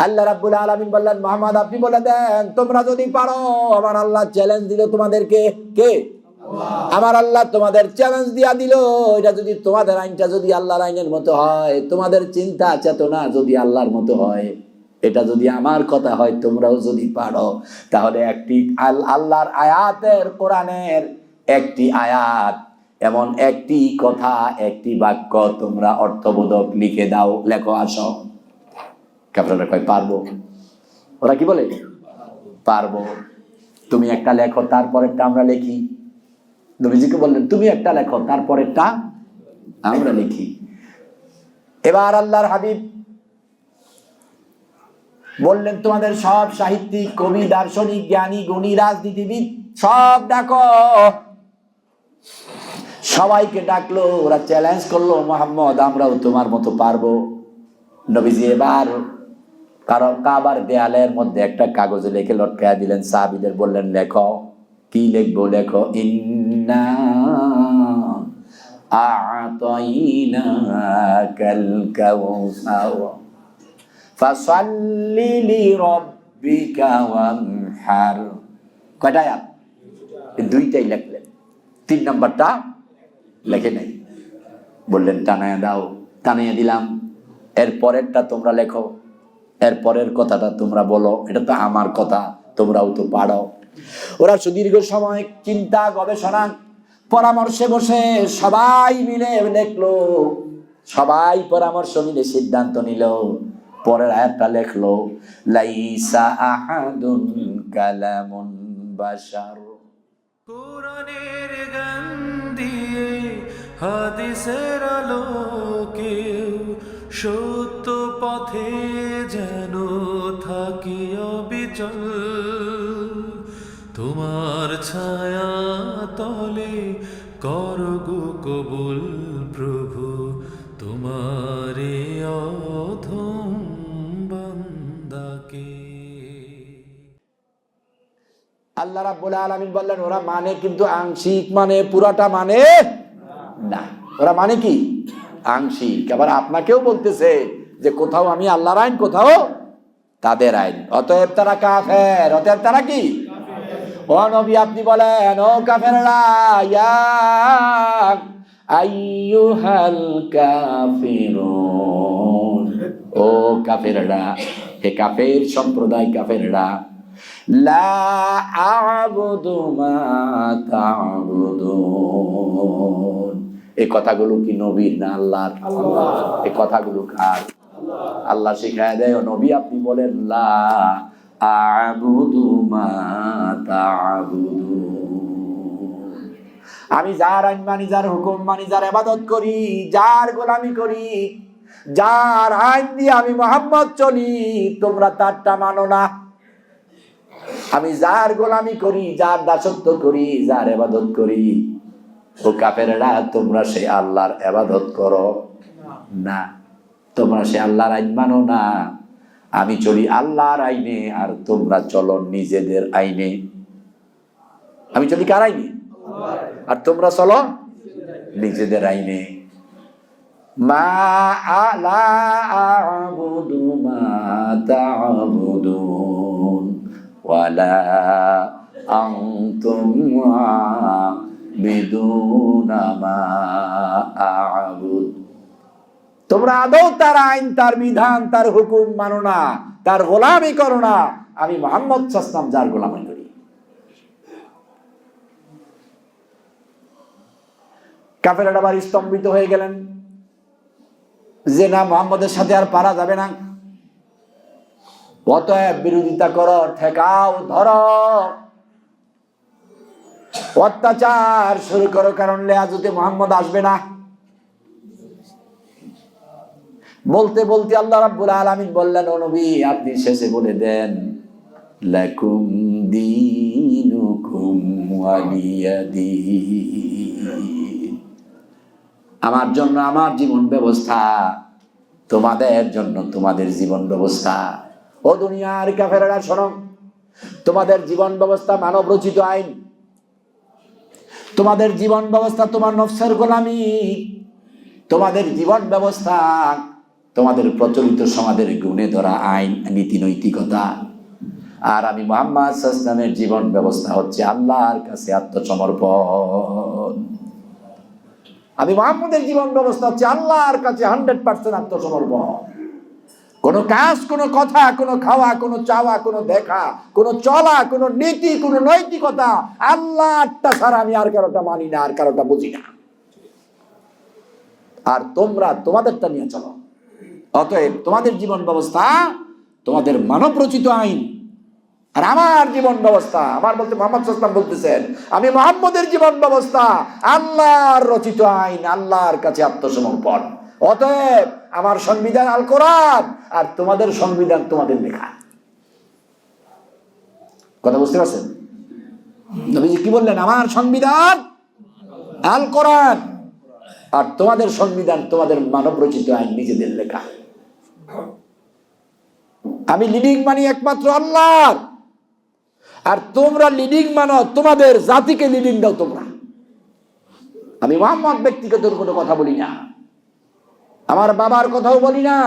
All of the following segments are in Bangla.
আল্লাহ রাব্বুল আলামিন বললেন, মুহাম্মদ আপনি বলে দেন, তোমরা যদি পারো, আমার আল্লাহ চ্যালেঞ্জ দিল তোমাদেরকে। কে? আমার আল্লাহ তোমাদের চ্যালেঞ্জ দিয়া দিল, এটা যদি তোমাদের আইনটা যদি আল্লাহর আইনের মতো হয়, তোমাদের চিন্তা চেতনা যদি আল্লাহর মতো হয়, এটা যদি আমার কথা হয়, তোমরাও যদি পারো, তাহলে একটি আল্লাহর আয়াতের, কোরআনের একটি আয়াত, এমন একটি কথা, একটি বাক্য তোমরা অর্থবোধক লিখে দাও, লেখো, আসো। কাফেররা কয় পারবো। ওরা কি বলে? পারবো। তুমি একটা লেখো, তারপরেরটা আমরা লিখি। নবীজিকে বললেন, তুমি একটা লেখো, তারপরেরটা আমরা লিখি। এবার আল্লাহর হাবিব বললেন, তোমাদের সব সাহিত্যিক, কবি, দার্শনিক, জ্ঞানী, গুণী, রাজনীতিবিদ সব ডাকো। সবাইকে ডাকলো, ওরা চ্যালেঞ্জ করলো, মুহাম্মদ আমরাও তোমার মতো পারবো। নবীজি এবার কারণ কাবার দেয়ালের মধ্যে একটা কাগজে লিখে লটকায়া দিলেন, সাহাবীদের বললেন, লেখো। কি লিখবো? লেখো, ইন্না আ'তাইনাকাল কাউসার ফাসাল্লি লিরাব্বিকা ওয়ানহার। কয়টা আয়াত? দুইটাই লিখলেন, 3 নাম্বারটা লেখে নাই। বললেন, টানায়া দাও। টানায়া দিলাম। এর পরেরটা তোমরা লেখো, এর পরের কথাটা তোমরা বলো, এটা তো আমার কথা, তোমরাও তো পারো। ওরা সুদীর্ঘ সময় চিন্তা, গবেষণা, পরামর্শে বসে সবাই মিলে লেখলো, সবাই পরামর্শ মিলে সিদ্ধান্ত নিল। পরের আয়াতটা লেখলো, লাইসা আহাদুন কালামুন বাশার। কোরআনের গান দিয়ে, হাদিসের আলোকে, সত্য পথে যেন থাকি অবিচল। তোমার ছায়া তলে করগো কবুল প্রভু, তোমারে অধম বান্দাকে। আল্লাহ রাব্বুল আলামিন বললেন, ওরা মানে কিন্তু আংশিক, মানে পুরাটা মানে না। ওরা মানে কি? আংশিক। আবার আপনাকেও বলতেছে যে কোথাও আমি আল্লাহর আইন, কোথাও তাদের আইন, অতএব তারা কাফের। অতএব তারা কি? ও নবী আপনি বলেন, ও কাফেররা, ইয়া আইয়ুহাল কাফিরুন, ও কাফেররা, হে কাফের সম্প্রদায়, কাফেররা, লা আ'বুদু মা তা'বুদুন। এই কথাগুলো কি নবীর না আল্লাহর? এই কথাগুলো কার? আল্লাহ শিখায় দেয়, ও নবী আপনি বলেন, লা আ'বুদু মা তা'বুদুন। আমি যার আইন মানি, যার হুকুম মানি, যার ইবাদত করি, যার গোলামি করি, যার আইন দিয়ে আমি মুহাম্মদ চলি, তোমরা তারটা মানো না। আমি যার গোলামি করি, যার দাসত্ব করি, যার ইবাদত করি, ও কাফেররা, তোমরা সেই আল্লাহর ইবাদত করো না, তোমরা সেই আল্লাহর আইন মানো না। আমি চলি আল্লাহর আইনে, আর তোমরা চলো নিজেদের আইনে। আমি চলি কার আইনে? আর তোমরা চলো নিজেদের আইনে। মা লা আ'বুদু মা তা'বুদুন ওয়ালা আনতুম আ'বিদুনা মা আ'বুদ। তোমরা আদৌ তার আইন, তার বিধান, তার হুকুম মানো না, তার গোলামি করো না। আমি মুহাম্মদ সাল্লাল্লাহু আলাইহি ওয়াসাল্লাম যার গোলামি করি। কাফেররা আবার স্তম্ভিত হয়ে গেলেন যে না, মুহাম্মদের সাথে আর পারা যাবে না। অতএব বিরোধিতা করো, ঠেকাও, ধরো, অত্যাচার শুরু করো, কারণ লেয়াজতে মুহাম্মদ আসবে না। বলতে বলতে আল্লাহ রাব্বুল আলামিন বললেন, ও নবী আপনি শেষে বলে দেন, লাকুম দীনুকুম ওয়ালিয়া দীন। আমার জন্য আমার জীবন ব্যবস্থা, তোমাদের জন্য তোমাদের জীবন ব্যবস্থা। ও দুনিয়ার কাফেররা শোনো, তোমাদের জীবন ব্যবস্থা মানব রচিত আইন, তোমাদের জীবন ব্যবস্থা তোমার নফসের গোলামি, তোমাদের জীবন ব্যবস্থা তোমাদের প্রচলিত সমাজের গুণে ধরা আইন, নীতি, নৈতিকতা। আর আমি মুহাম্মদ সাল্লাল্লাহু আলাইহি ওয়াসাল্লামের জীবন ব্যবস্থা হচ্ছে আল্লাহর কাছে আত্মসমর্পণ। আমি মুহাম্মদের জীবন ব্যবস্থা হচ্ছে আল্লাহর কাছে 100% আত্মসমর্পণ। কোনো কাজ, কোনো কথা, কোনো খাওয়া, কোনো চাওয়া, কোনো দেখা, কোনো চলা, কোনো নীতি, কোনো নৈতিকতা আল্লাহটা ছাড়া আমি আর কারোটা মানি না, আর কারোটা বুঝি না। আর তোমরা তোমাদেরটা নিয়ে চলো। অতএব তোমাদের জীবন ব্যবস্থা তোমাদের মানব রচিত আইন, আর আমার জীবন ব্যবস্থা, আমার বলতে মুহাম্মদ সাল্লাল্লাহু আলাইহি ওয়াসাল্লাম বলতেছেন, আমি মুহাম্মদের জীবন ব্যবস্থা আল্লাহর রচিত আইন, আল্লাহর কাছে আত্মসমর্পণ। অতএব আমার সংবিধান আল কোরআন, আর তোমাদের সংবিধান তোমাদের লেখা। কথা বুঝতে পারছেন? নবীজি কি বললেন? আমার সংবিধান আল কোরআন, আর তোমাদের সংবিধান তোমাদের মানব রচিত আইন, নিজেদের লেখা। আমি লিডিং মানি একমাত্র আল্লাহর, আর তোমরা লিডিং মানো তোমাদের জাতিকে লিডিং দাও তোমরা। আমি মুহাম্মদ ব্যক্তিগত কোনো কথা বলি না, আমার বাবার কথাও বলি না,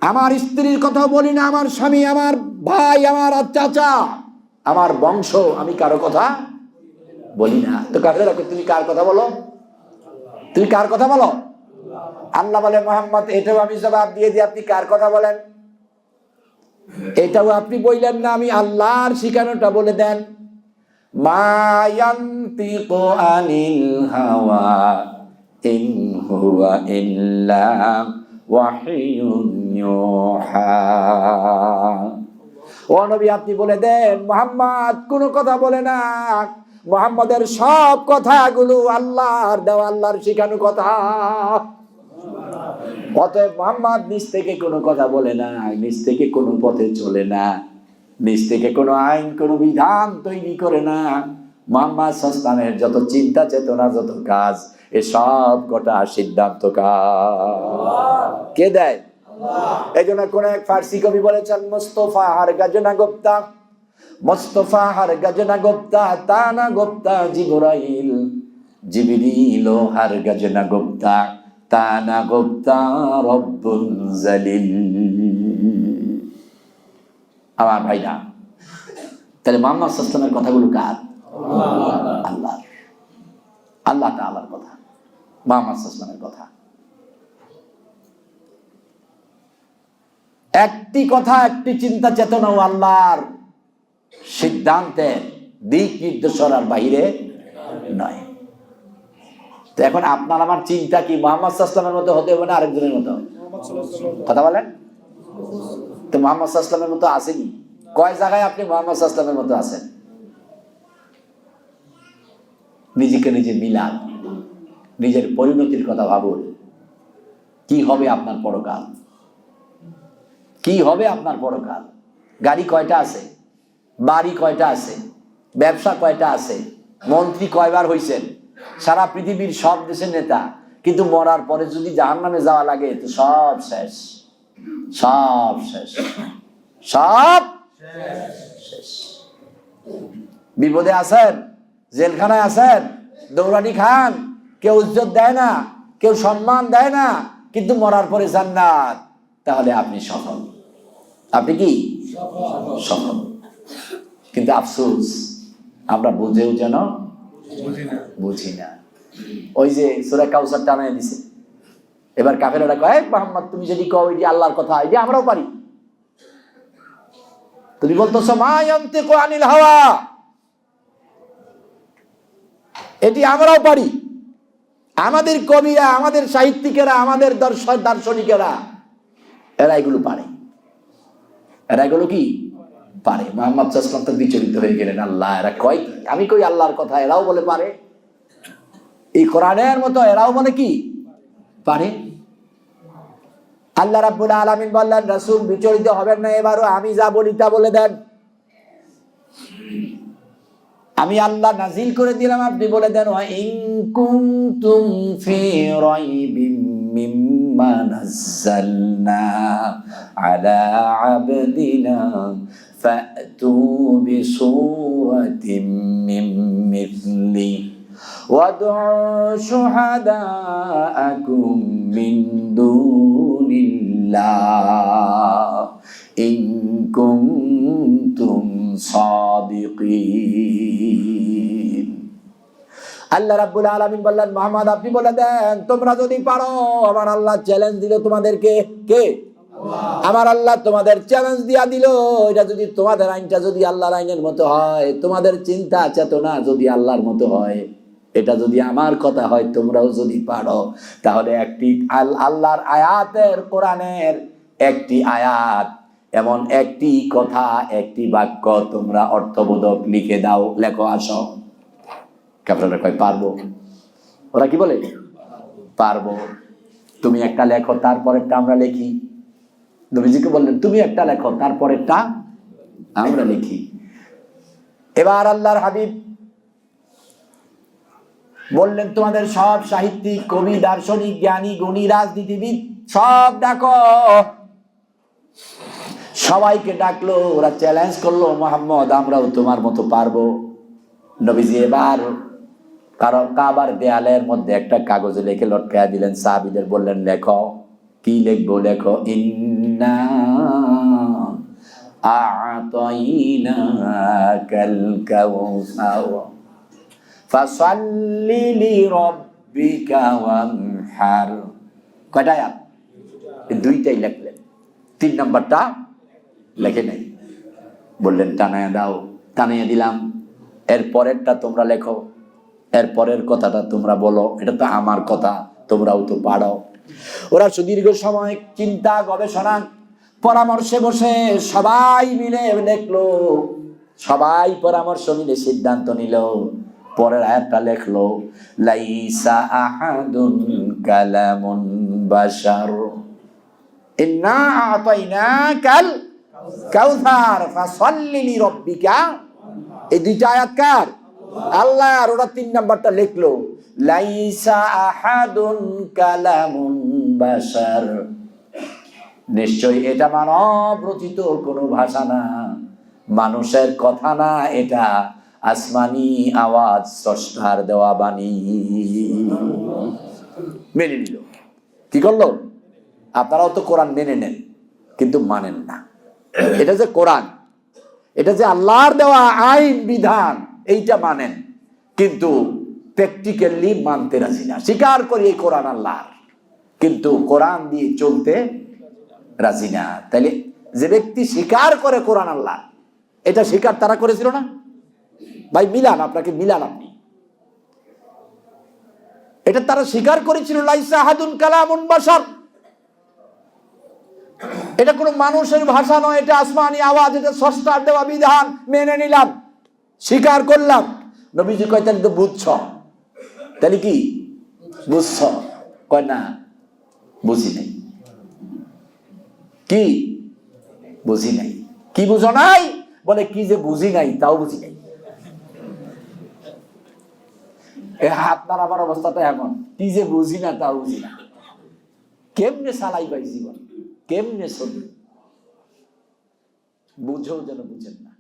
আমার স্ত্রীর কথাও বলি না, আমার স্বামী, আমার ভাই, আমার চাচা, আমার বংশ, আমি কারো কথা বলি না। তো কাফেররা কয়, তুমি কার কথা বলো? তুমি কার কথা বলো? আল্লাহ বলে, মুহাম্মদ এটাও আমি জবাব দিয়ে দিই, আপনি কার কথা বলেন? এটাও আপনি বললেন না, আমি আল্লাহর শিখানোটা বলে দেন। মা ইয়ানতিকু আনিল হাওয়া ইন হুয়া ইল্লা ওয়াহিয়ুন ইউহা। ও নবী, আপনি বলে দেন মুহাম্মদ কোনো কথা বলে না, মুহাম্মদের সব কথাগুলো আল্লাহর দেওয়া, আল্লাহর শিখানো কথা। অতএব মুহাম্মদ নিজ থেকে কোনো কথা বলে না, নিজ থেকে কোনো পথে চলে না, নিজ থেকে কোনো আইন, কোনো বিধান তৈরি করে না। মুহাম্মদ সাল্লাল্লাহু আলাইহি ওয়াসাল্লামের যত চিন্তা চেতনা, যত কাজ, এ সব কটা সিদ্ধান্ত কে দেয়? এই জন্য কোন এক ফার্সি কবি বলেছেন, মুস্তফা হার গজনা গুপ্তা, মুস্তফা হার গজনা গুপ্তা, তানা গুপ্তা জিবরাইল, জিবরিল হার গজনা গুপ্তা, তানা গুপ্তা রব্বুল জালিল। আমার ভাইরা, তাহলে মুহাম্মদ সাল্লাল্লাহু আলাইহি ওয়াসাল্লামের কথাগুলো কার? আল্লাহর। আল্লাহ তাআলার কথা, মুহাম্মদ সাল্লাল্লাহু আলাইহি ওয়াসাল্লামের কথা। একটি কথা, একটি চিন্তা চেতনাও আল্লাহর সিদ্ধান্তের দিক নির্দেশনার বাইরে নয়। তো এখন আপনার আমার চিন্তা কি মুহাম্মদ সাল্লাল্লাহু আলাইহি ওয়াসাল্লামের মতো হতে হবে না আরেকজনের মতো? কথা বলেন তো। মুহাম্মদ সাল্লাল্লাহু আলাইহি ওয়াসাল্লামের মতো আসেনি। কয় জায়গায় আপনি মুহাম্মদ সাল্লাল্লাহু আলাইহি ওয়াসাল্লামের মতো আছেন? নিজেকে নিজে মিলান, নিজের পরিণতির কথা ভাবুন। কি হবে আপনার পরকাল? কি হবে আপনার পরকাল? গাড়ি কয়টা আছে? বাড়ি কয়টা আছে? ব্যবসা কয়টা আছে? মন্ত্রী কয়বার হইছেন? সারা পৃথিবীর সব দেশের নেতা, কিন্তু মরার পরে যদি জাহান্নামে যাওয়া লাগে তো সব শেষ, সব শেষ, সব শেষ। বিপদে আছেন, জেলখানায় আছেন, দৌড়ানি খান, কেউ ইজ্জত দেয় না, কেউ সম্মান দেয় না, কিন্তু মরার পরে জান্নাত, তাহলে আপনি সফল। আপনি কি সফল? কিন্তু আফসোস, আমরা বুঝেও যেন বুঝি না। ওই যে সূরা কাউসার টানায় দিছে, এবার কাফেররা কয়, মুহাম্মদ তুমি যদি কও এটি আল্লাহর কথা, এটি আমরাও পারি। তুমি বলতেছো মা ইয়ানতিকু আনিল হাওয়া, এটি আমরাও পারি। আমাদের কবিরা, আমাদের সাহিত্যিকেরা, আমাদের দার্শনিকেরা, এরা এগুলো পারে। এরা এগুলো কি পারে? মুহাম্মদ সাল্লাল্লাহু আলাইহি ওয়াসাল্লাম তো বিচলিত হয়ে গেলেন, আল্লাহ এরা কয় কি? আমি কই আল্লাহর কথা, এরাও বলে পারে। এই কোরআনের মতো এরাও বলে কি পারে। আল্লাহ রাব্বুল আলামিন বললেন, রাসূল বিচলিত হবেন না, এবারও আমি যা বলি তা বলে দেন। আমি আল্লাহ নাজিল করে দিলাম, আপনি বলে দেন, ওয়া ইন কুনতুম ফি রাইবিম মিম্মা নাযালনা আলা আবদিনা ফাতু বিসূরাতিম মিন মিথলি ওয়াদউ শুহাদাআকুম মিন দুনিল্লাহ ইন কুনতুম সাদিকিন। আল্লাহ রাব্বুল আলামিন বললেন, মুহাম্মদ আপনি বলে দেন, তোমরা যদি পারো, আমার আল্লাহ চ্যালেঞ্জ দিল তোমাদেরকে, কে? আমার আল্লাহ তোমাদের চ্যালেঞ্জ দিয়া দিল, এটা যদি তোমাদের আইনটা যদি আল্লাহর আইনের মতো হয়, তোমাদের চিন্তা চেতনা যদি আল্লাহর মতো হয়, এটা যদি আমার কথা হয়, তোমরাও যদি পারো, তাহলে একটি আল্লাহর আয়াতের, কোরআনের একটি আয়াত, এমন একটি কথা, একটি বাক্য তোমরা অর্থবোধক লিখে দাও, লেখো, আসো। কাফেররা কয় পারবো। ওরা কি বলে? পারবো। তুমি একটা লেখো, তারপরেরটা আমরা লিখি। নবীজিকে বললেন, তুমি একটা লেখো, তারপরেরটা আমরা লিখি। এবার আল্লাহর হাবিব বললেন, তোমাদের সব সাহিত্যিক, কবি, দার্শনিক, জ্ঞানী, গুণী, রাজনীতিবিদ সব ডাকো। সবাইকে ডাকলো, ওরা চ্যালেঞ্জ করলো, মুহাম্মদ আমরাও তোমার মতো পারবো। নবীজি এবার কারণ কাবার দেয়ালের মধ্যে একটা কাগজে লিখে লটকায়া দিলেন, সাহাবীদের বললেন, লেখো। কি লিখবো? লেখো, ইন্না আ'তাইনাকাল কাউসার ফাসাল্লি লিরাব্বিকা ওয়ানহার। কয়টা আয়াত? দুইটাই লিখলেন, 3 নাম্বারটা লেখে নাই। বললেন, টানায়া দাও। টানাইয়া দিলাম। এর পরেরটা তোমরা লেখো, এর পরের কথাটা তোমরা বলো, এটা তো আমার কথা, তোমরাও তো পারো। ওরা সুদীর্ঘ সময় চিন্তা, গবেষণা, পরামর্শে বসে সবাই মিলে লেখলো, সবাই পরামর্শ মিলে সিদ্ধান্ত নিল। পরের আয়াতটা লেখলো, লাইসা আহাদুন কালামুন বাশার ইন্না আ'তাইনাকাল কাউসার ফাসাল্লি লিরাব্বিকা। এই দুইটা আয়াত কার? আল্লাহ। আর ওরা 3 নাম্বারটা লিখলো, লাইসা আহাদুন কালামুন বাশার। নিশ্চয়ই এটা মানব রচিত কোনো ভাষা না, মানুষের কথা না, এটা আসমানি আওয়াজ, স্রষ্টার দেওয়া বাণী। মেনে নিল। কি করলো? আপনারাও তো কোরআন মেনে নেন, কিন্তু মানেন না। এটা যে কোরআন, এটা যে আল্লাহর দেওয়া আইন বিধান, এইটা মানেন, কিন্তু প্র্যাকটিক্যালি মানতে রাজি না। স্বীকার করি এই কোরআন আল্লাহর, কিন্তু কোরআন দিয়ে চলতে রাজি না। তাইলে যে ব্যক্তি স্বীকার করে কোরআন আল্লাহ, এটা স্বীকার তারা করেছিল না? ভাই মিলান, আপনাকে মিলান আপনি। এটা তারা স্বীকার করেছিল, লাইসা আহাদুন কালামুন বাশার, এটা কোনো মানুষের ভাষা নয়, এটা আসমানি আওয়াজ, এটা স্রষ্টার দেওয়া বিধান। মেনে নিলাম, স্বীকার করলাম। নবীজি কয়, তাহলে তো বুঝছ। তাহলে কি বুঝছ? কয় না, বুঝি নাই। কি বুঝি নাই? কি বুঝো নাই? বলে, কি যে বুঝি নাই তাও বুঝি নাই। আপনার আমার অবস্থাটা এমন, কি যে বুঝি না তাও বুঝি না। কেমনে চালাই পাই জীবন, কেমনে চলি, বুঝেও যেন বুঝেন না।